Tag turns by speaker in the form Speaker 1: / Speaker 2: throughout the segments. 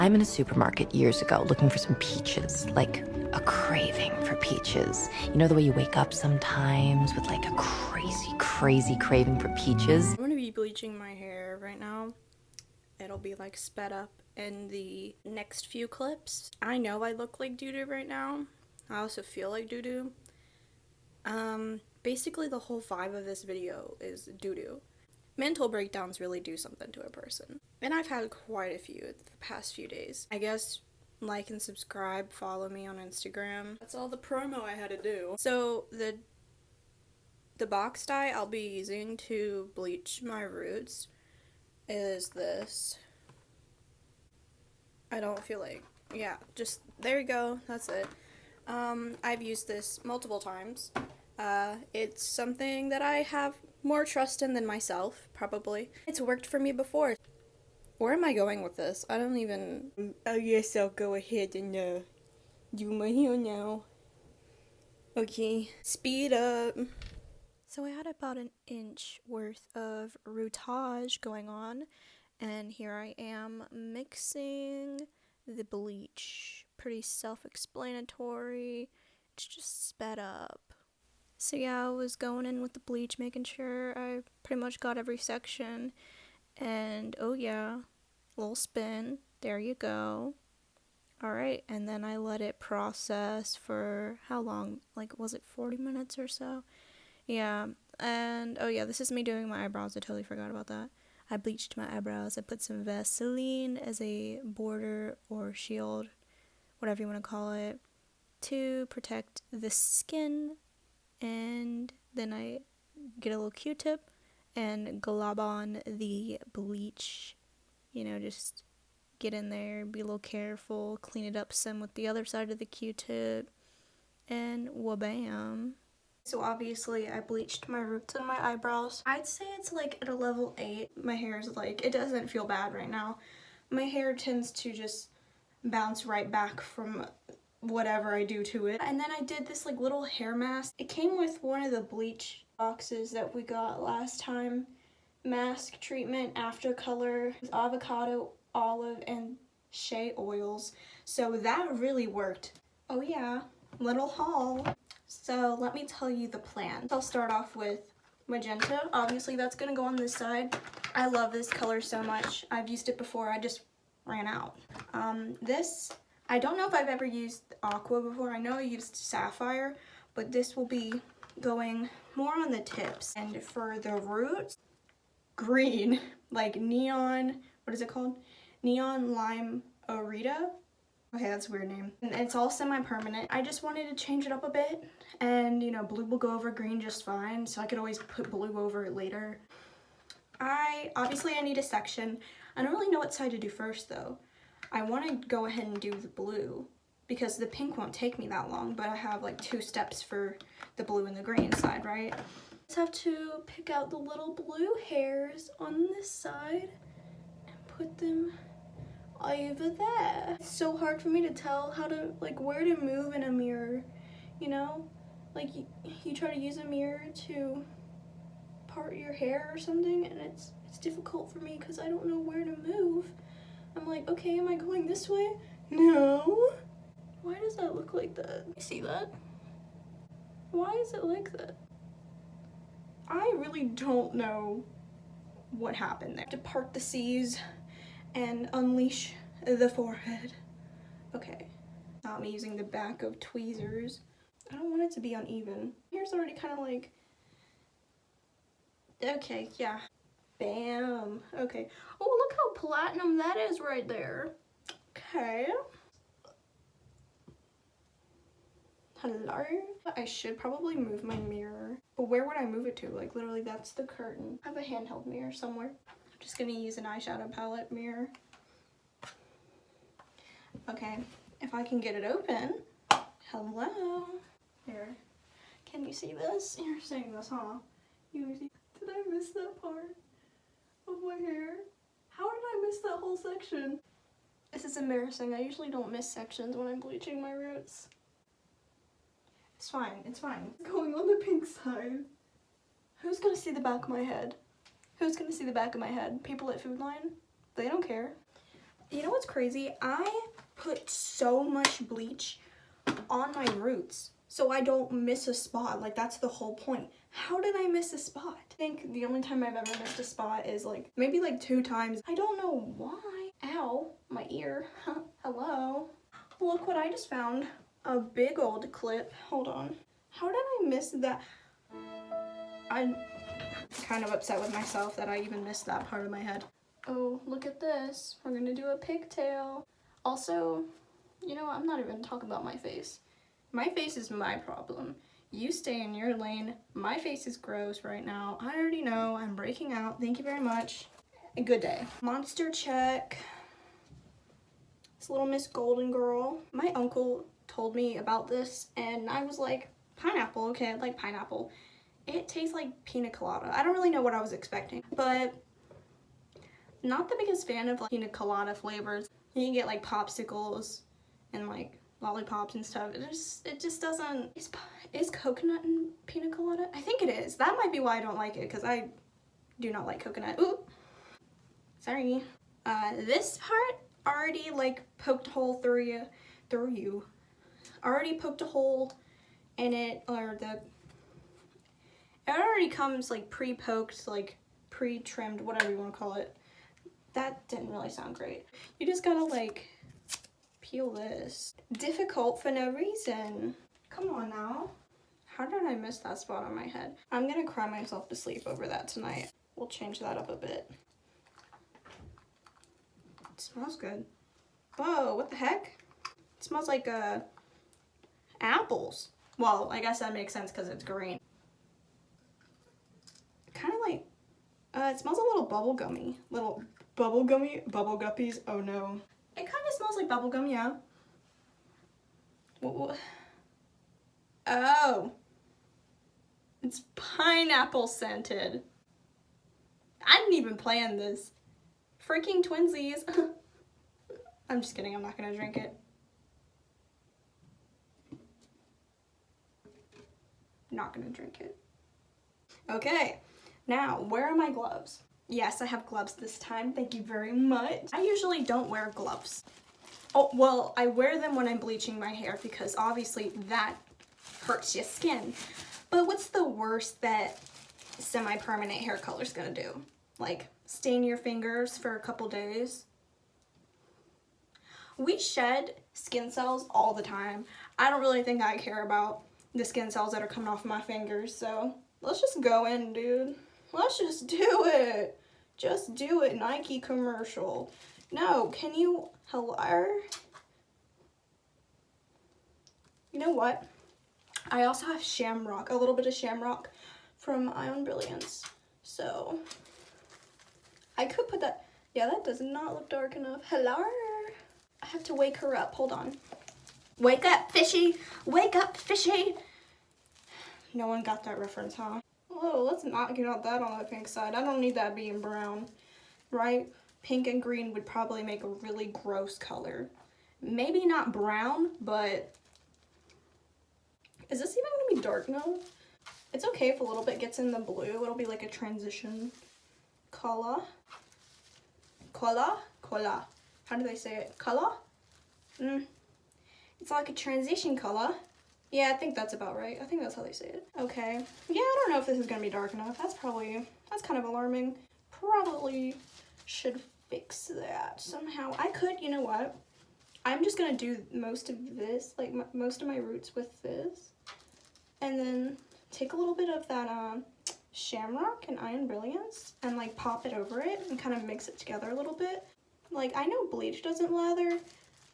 Speaker 1: I'm in a supermarket years ago looking for some peaches, like a craving for peaches. You know the way you wake up sometimes with like a crazy craving for peaches?
Speaker 2: I'm gonna be bleaching my hair right now. It'll be like sped up in the next few clips. I know I look like doo-doo right now. I also feel like doo-doo. Basically the whole vibe of this video is doo-doo. Mental breakdowns really do something to a person. And I've had quite a few the past few days. I guess like and subscribe, follow me on Instagram. That's all the promo I had to do. So the box dye I'll be using to bleach my roots is this. I don't feel like, yeah, just, there you go, that's it. I've used this multiple times. It's something that I have more trust in than myself, probably. It's worked for me before. Where am I going with this? I don't even... Oh yes, I'll go ahead and do my hair now. Okay, speed up. So I had about an inch worth of rootage going on, and here I am mixing the bleach. Pretty self-explanatory. It's just sped up. So yeah, I was going in with the bleach, making sure I pretty much got every section. And oh yeah, little spin. There you go. Alright, and then I let it process for how long? Like, was it 40 minutes or so? Yeah, and oh yeah, this is me doing my eyebrows. I totally forgot about that. I bleached my eyebrows. I put some Vaseline as a border or shield, whatever you want to call it, to protect the skin. And then I get a little Q-tip and glob on the bleach. You know, just get in there, be a little careful, clean it up some with the other side of the Q-tip, and wha-bam. So obviously I bleached my roots and my eyebrows. I'd say it's like at a level 8. My hair is like, it doesn't feel bad right now. My hair tends to just bounce right back from whatever I do to it. And then I did this like little hair mask. It came with one of the bleach boxes that we got last time. Mask treatment after color with avocado, olive, and shea oils. So that really worked. Oh yeah, little haul. So let me tell you the plan. I'll start off with magenta. Obviously that's gonna go on this side. I love this color so much. I've used it before, I just ran out. This, I don't know if I've ever used aqua before. I know I used sapphire, but this will be going more on the tips. And for the roots, green, like neon, what is it called? Neon lime orita. Okay, that's a weird name. And it's all semi-permanent. I just wanted to change it up a bit, and you know, blue will go over green just fine, so I could always put blue over it later. Obviously I need a section. I don't really know what side to do first though. I want to go ahead and do the blue because the pink won't take me that long, but I have like 2 steps for the blue and the green side, right? Just have to pick out the little blue hairs on this side and put them over there. It's so hard for me to tell how to, like, where to move in a mirror, you know? Like, you try to use a mirror to part your hair or something, and it's difficult for me because I don't know where to move. I'm like, okay, am I going this way? No. Why does that look like that? You see that? Why is it like that? I really don't know what happened there. To part the C's and unleash the forehead. Okay. Not me using the back of tweezers. I don't want it to be uneven. Here's already kind of like... Okay, yeah. Bam. Okay. Oh, look how platinum that is right there. Okay. Hello? I should probably move my mirror. But where would I move it to? Like, literally, that's the curtain. I have a handheld mirror somewhere. I'm just gonna use an eyeshadow palette mirror. Okay, if I can get it open. Hello? Here. Can you see this? You're seeing this, huh? You see? Did I miss that part of my hair? How did I miss that whole section? This is embarrassing. I usually don't miss sections when I'm bleaching my roots. It's fine, it's fine. Going on the pink side. Who's gonna see the back of my head? Who's gonna see the back of my head? People at Food Line? They don't care. You know what's crazy? I put so much bleach on my roots so I don't miss a spot. Like, that's the whole point. How did I miss a spot? I think the only time I've ever missed a spot is like maybe like 2 times. I don't know why. Ow, my ear. Hello. Look what I just found. A big old clip. Hold on. How did I miss that? I'm kind of upset with myself that I even missed that part of my head. Oh, look at this. We're gonna do a pigtail. Also, you know what? I'm not even talking about my face. My face is my problem. You stay in your lane. My face is gross right now. I already know. I'm breaking out. Thank you very much. A good day. Monster check. It's little Miss Golden Girl. My uncle told me about this and I was like, pineapple, okay, I like pineapple. It tastes like pina colada. I don't really know what I was expecting, but not the biggest fan of like pina colada flavors. You can get like popsicles and like lollipops and stuff. It just doesn't. Is coconut in pina colada? I think it is. That might be why I don't like it, because I do not like coconut. Ooh, sorry. This part already like poked a hole through you. Already poked a hole in it, or it already comes like pre-poked, like pre-trimmed, whatever you want to call it. That didn't really sound great. You just gotta like peel this. Difficult for no reason. Come on now. How did I miss that spot on my head? I'm gonna cry myself to sleep over that tonight. We'll change that up a bit. It smells good. Whoa, what the heck? It smells like apples. Well, I guess that makes sense because it's green. Kind of like, it smells a little bubble gummy. Little bubble guppies. Oh no. It kind of smells like bubble gum, yeah. What? Oh. It's pineapple scented. I didn't even plan this. Freaking twinsies. I'm just kidding, I'm not gonna drink it. Not gonna drink it. Okay, now where are my gloves? Yes, I have gloves this time. Thank you very much. I usually don't wear gloves. Oh, well, I wear them when I'm bleaching my hair because obviously that hurts your skin. But what's the worst that semi-permanent hair color's gonna do? Like, stain your fingers for a couple days? We shed skin cells all the time. I don't really think I care about the skin cells that are coming off my fingers, so let's just go in, dude. Let's just do it. Just do it, Nike commercial. No, can you, hello? You know what? I also have shamrock, a little bit of shamrock from Ion Brilliance. So, I could put that, yeah, that does not look dark enough. Hello? I have to wake her up, hold on. Wake up, fishy! Wake up, fishy! No one got that reference, huh? Oh, let's not get out that on the pink side. I don't need that being brown, right? Pink and green would probably make a really gross color. Maybe not brown, but is this even gonna be dark now? It's okay if a little bit gets in the blue. It'll be like a transition color. Color? Color. How do they say it? Color? It's like a transition color. Yeah, I think that's about right. I think that's how they say it. Okay. Yeah, I don't know if this is gonna be dark enough. That's kind of alarming. Probably should fix that somehow. I could, you know what? I'm just gonna do most of this, like most of my roots with this. And then take a little bit of that shamrock and Iron Brilliance and like pop it over it and kind of mix it together a little bit. Like, I know bleach doesn't lather,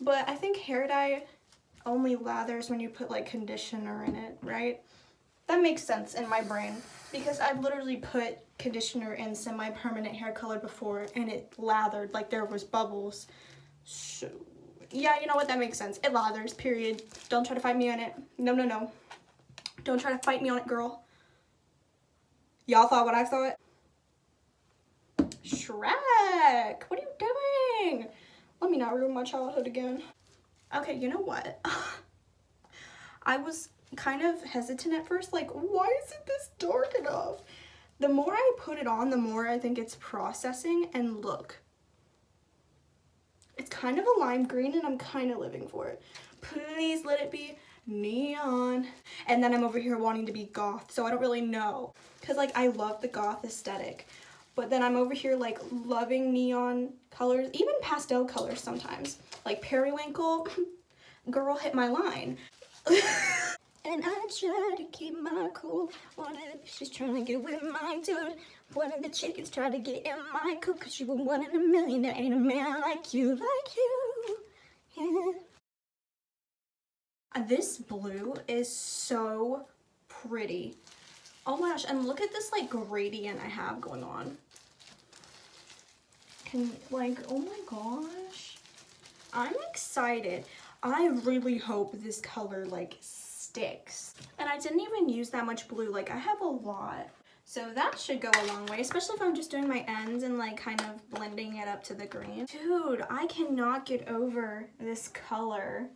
Speaker 2: but I think hair dye only lathers when you put like conditioner in it, right? That makes sense in my brain because I've literally put conditioner in semi-permanent hair color before and it lathered, like there was bubbles. So yeah, you know what, that makes sense. It lathers, period. Don't try to fight me on it. No, no, no. Don't try to fight me on it, girl. Y'all thought what I thought? Shrek, what are you doing? Let me not ruin my childhood again. Okay, you know what? I was kind of hesitant at first, like, why isn't this dark enough? The more I put it on, the more I think it's processing, and look. It's kind of a lime green and I'm kind of living for it. Please let it be neon. And then I'm over here wanting to be goth, so I don't really know. Because like I love the goth aesthetic. But then I'm over here like loving neon colors, even pastel colors sometimes. Like periwinkle, girl hit my line. And I try to keep my cool. One of the bitches trying to get with my dude. One of the chickens trying to get in my coop. Cause you were 1 in a million. There ain't a man like you, Yeah. This blue is so pretty. Oh my gosh, and look at this like gradient I have going on. Oh my gosh. I'm excited. I really hope this color like sticks. And I didn't even use that much blue, like I have a lot. So that should go a long way, especially if I'm just doing my ends and like kind of blending it up to the green. Dude, I cannot get over this color.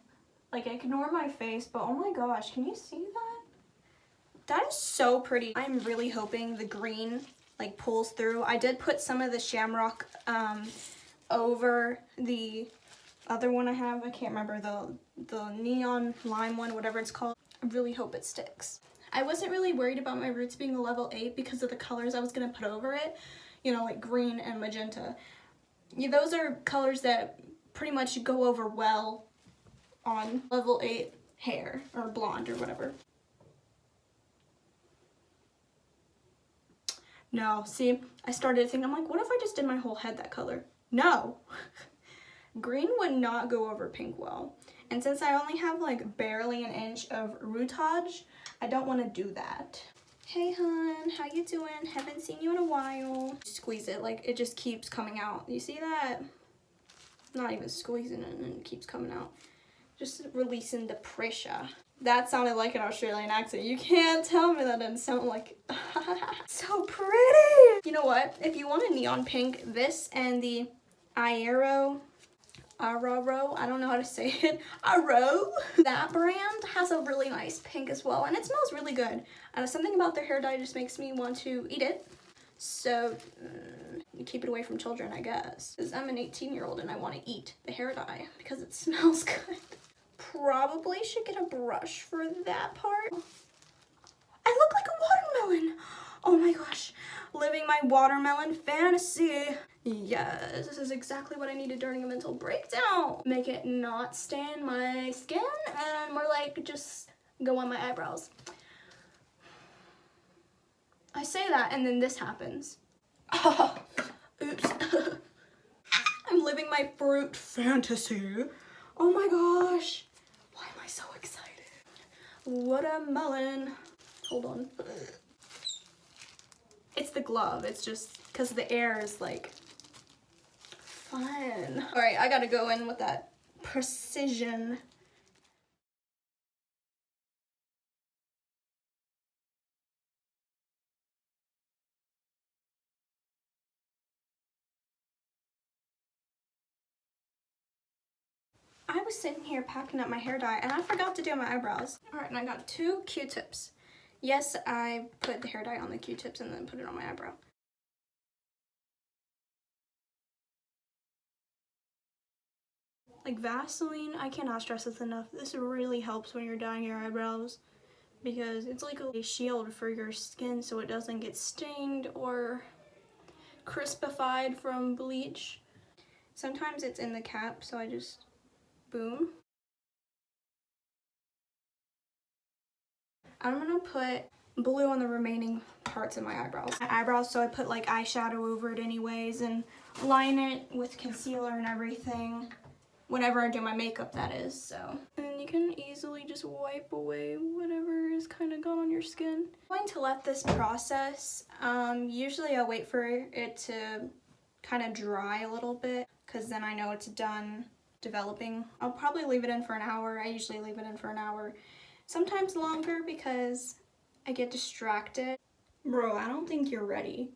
Speaker 2: Like ignore my face, but oh my gosh, can you see that? That is so pretty. I'm really hoping the green like pulls through. I did put some of the shamrock over the other one I have. I can't remember the neon lime one, whatever it's called. I really hope it sticks. I wasn't really worried about my roots being a level 8 because of the colors I was gonna put over it. You know, like green and magenta. Yeah, those are colors that pretty much go over well on level 8 hair or blonde or whatever. No, see, I started thinking, I'm like, what if I just did my whole head that color? No. Green would not go over pink well. And since I only have like barely an inch of rootage, I don't want to do that. Hey hun, how you doing? Haven't seen you in a while. Squeeze it, like it just keeps coming out. You see that? Not even squeezing it and it keeps coming out. Just releasing the pressure. That sounded like an Australian accent. You can't tell me that didn't sound like so pretty. You know what? If you want a neon pink, this and the Aero, I don't know how to say it. Aero. That brand has a really nice pink as well, and it smells really good. Something about their hair dye just makes me want to eat it. So keep it away from children, I guess. Because I'm an 18-year-old and I want to eat the hair dye because it smells good. Probably should get a brush for that part. I look like a watermelon. Oh my gosh. Living my watermelon fantasy. Yes, this is exactly what I needed during a mental breakdown. Make it not stain my skin and more like just go on my eyebrows. I say that and then this happens. Oh, oops. I'm living my fruit fantasy. Oh my gosh. Why am I so excited? Watermelon. Hold on. It's the glove. It's just because the air is like fun. All right, I gotta go in with that precision. I was sitting here packing up my hair dye and I forgot to do my eyebrows. All right, and I got 2 Q-tips. Yes, I put the hair dye on the Q-tips and then put it on my eyebrow. Like Vaseline, I cannot stress this enough. This really helps when you're dyeing your eyebrows because it's like a shield for your skin so it doesn't get stained or crispified from bleach. Sometimes it's in the cap, so I just boom. I'm gonna put blue on the remaining parts of my eyebrows. So I put like eyeshadow over it anyways and line it with concealer and everything. Whenever I do my makeup, that is, so. And you can easily just wipe away whatever is kind of gone on your skin. I'm going to let this process. Usually I'll wait for it to kind of dry a little bit because then I know it's done developing. I'll probably leave it in for an hour. I usually leave it in for an hour. Sometimes longer because I get distracted. Bro, I don't think you're ready.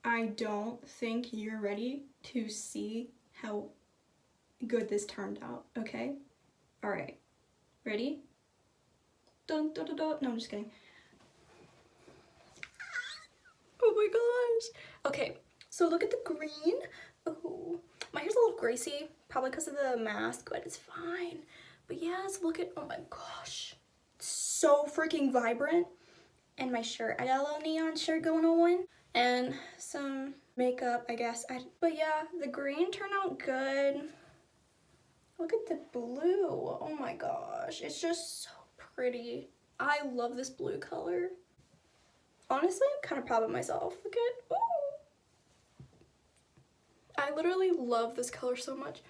Speaker 2: I don't think you're ready to see how good this turned out, okay? All right, ready? Dun, dun, dun, dun. No, I'm just kidding. Oh my gosh. Okay, so look at the green. Oh, my hair's a little greasy
Speaker 3: probably because of the mask, but it's fine. But yes, look at, oh my gosh, so freaking vibrant. And my shirt, I got a little neon shirt going on, and some makeup, I guess. But yeah, the green turned out good. Look at the blue, oh my gosh, it's just so pretty. I love this blue color. Honestly, I'm kind of proud of myself. Look at, ooh. I literally love this color so much.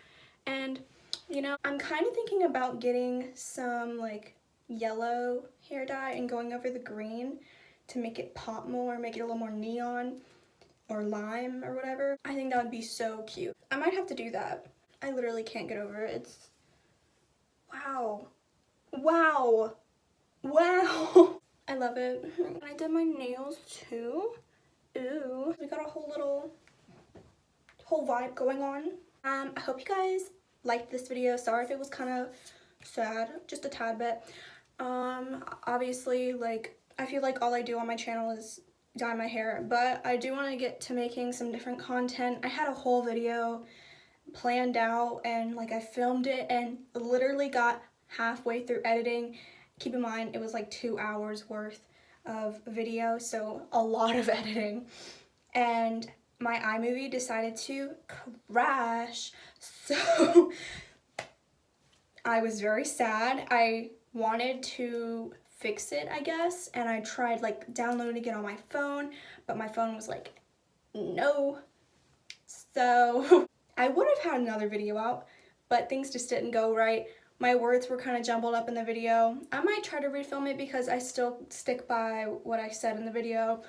Speaker 3: And, you know, I'm kind of thinking about getting some, like, yellow hair dye and going over the green to make it pop more, make it a little more neon or lime or whatever. I think that would be so cute. I might have to do that. I literally can't get over it. It's, wow. Wow. Wow. I love it. And I did my nails too. Ooh. We got a whole vibe going on. I hope you guys liked this video. Sorry if it was kind of sad, just a tad bit. Obviously, like, I feel like all I do on my channel is dye my hair, but I do want to get to making some different content. I had a whole video planned out, and like I filmed it and literally got halfway through editing. Keep in mind, it was like 2 hours worth of video, so a lot of editing. And my iMovie decided to crash, so I was very sad. I wanted to fix it, I guess, and I tried like downloading it on my phone, but my phone was like, no. So I would have had another video out, but things just didn't go right. My words were kind of jumbled up in the video. I might try to refilm it because I still stick by what I said in the video.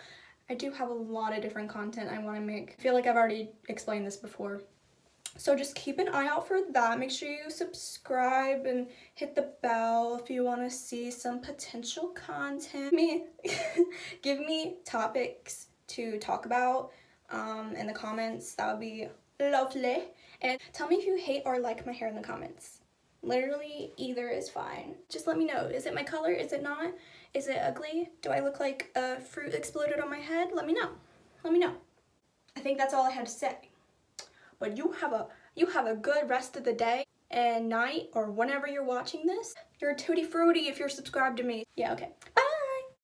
Speaker 3: I do have a lot of different content I want to make. I feel like I've already explained this before. So just keep an eye out for that. Make sure you subscribe and hit the bell if you want to see some potential content. Give me topics to talk about in the comments. That would be lovely. And tell me if you hate or like my hair in the comments. Literally either is fine. Just let me know. Is it my color? Is it not? Is it ugly? Do I look like a fruit exploded on my head? Let me know. Let me know. I think that's all I had to say. But you have a good rest of the day and night or whenever you're watching this. You're a tutti frutti if you're subscribed to me. Yeah, okay. Bye!